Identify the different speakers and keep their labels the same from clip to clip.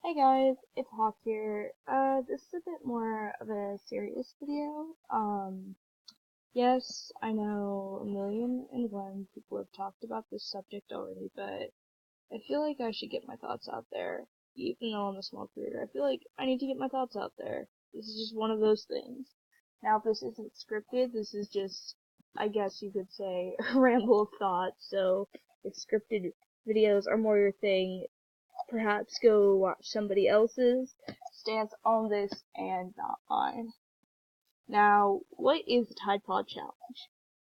Speaker 1: Hey guys, it's Hawk here. This is a bit more of a serious video. Yes, I know 1,000,001 people have talked about this subject already, but I feel like I should get my thoughts out there. Even though I'm a small creator, I feel like I need to get my thoughts out there. This is just one of those things. Now, if this isn't scripted, this is just, I guess you could say, a ramble of thoughts, so if scripted videos are more your thing, perhaps go watch somebody else's stance on this and not mine. Now, what is the Tide Pod Challenge?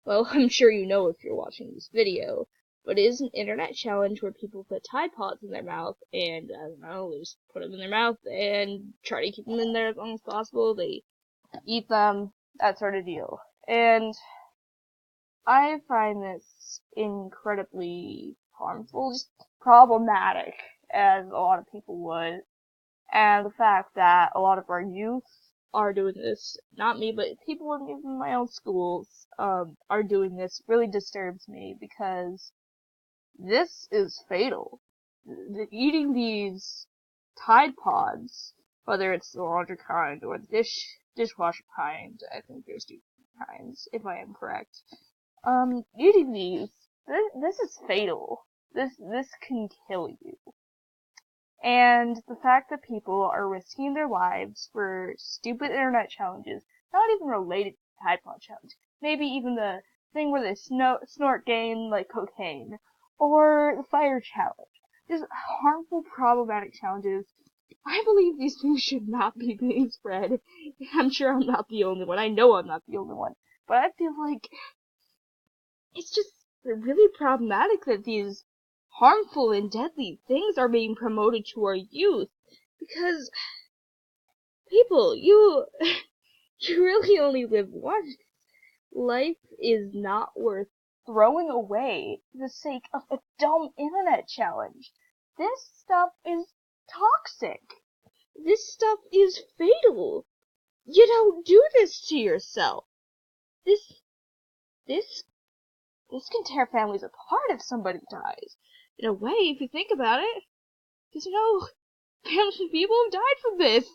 Speaker 1: Well, I'm sure you know if you're watching this video, but it is an internet challenge where people put Tide Pods in their mouth and, I don't know, they just put them in their mouth and try to keep them in there as long as possible. They eat them, that sort of deal. And I find this incredibly harmful, just problematic, as a lot of people would. And the fact that a lot of our youth are doing this, not me, but people in even my own schools, are doing this really disturbs me because this is fatal. Eating these Tide Pods, whether it's the laundry kind or the dishwasher kind, I think there's two kinds, if I am correct. Eating these, this is fatal. This can kill you. And the fact that people are risking their lives for stupid internet challenges, not even related to the Tide Pod challenge, maybe even the thing where they snort game like cocaine, or the fire challenge, just harmful, problematic challenges. I believe these things should not be being spread. I'm sure I'm not the only one. I know I'm not the only one. But I feel like it's just really problematic that these harmful and deadly things are being promoted to our youth, because people, you really only live once. Life is not worth throwing away for the sake of a dumb internet challenge. This stuff is toxic. This stuff is fatal. You don't do this to yourself. This this can tear families apart if somebody dies. In a way, if you think about it. Because, families of people have died from this.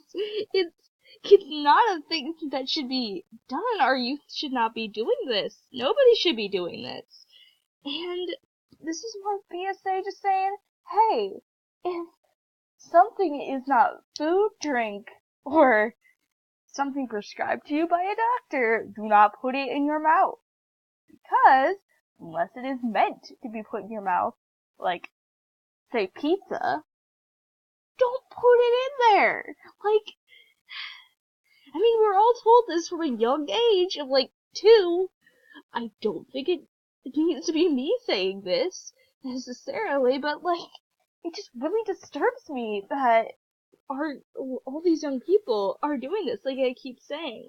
Speaker 1: It's not a thing that should be done. Our youth should not be doing this. Nobody should be doing this. And this is more PSA just saying, hey, if something is not food, drink, or something prescribed to you by a doctor, do not put it in your mouth. Because, unless it is meant to be put in your mouth, like, say, pizza, don't put it in there. I mean, we're all told this from a young age of, 2. I don't think it needs to be me saying this, necessarily, but, it just really disturbs me that all these young people are doing this, like I keep saying.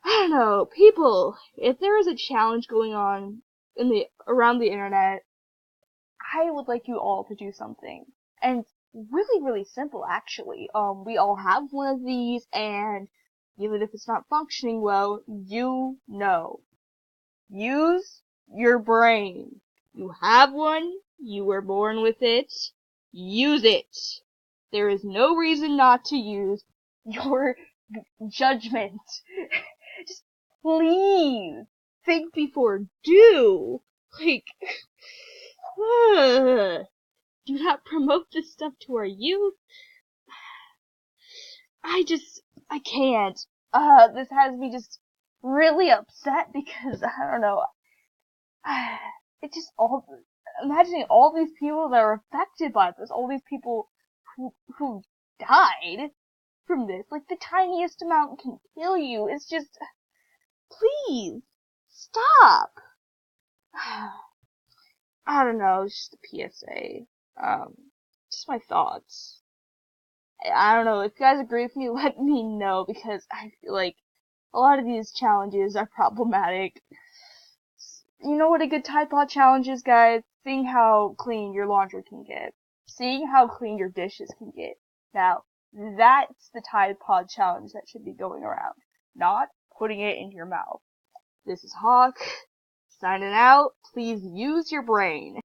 Speaker 1: I don't know, people, if there is a challenge going on around the internet, I would like you all to do something. And really, really simple, actually. We all have one of these, and even if it's not functioning well, use your brain. You have one, you were born with it, use it. There is no reason not to use your judgment. Just please think before do. Do not promote this stuff to our youth. I can't. This has me just really upset because, I don't know, it just imagining all these people that are affected by this, all these people who died from this, the tiniest amount can kill you. It's just, please, stop. I don't know, it's just a PSA. Just my thoughts. I don't know, if you guys agree with me, let me know, because I feel like a lot of these challenges are problematic. You know what a good Tide Pod challenge is, guys? Seeing how clean your laundry can get. Seeing how clean your dishes can get. Now, that's the Tide Pod challenge that should be going around. Not putting it in your mouth. This is Hawk, signing out. Please use your brain.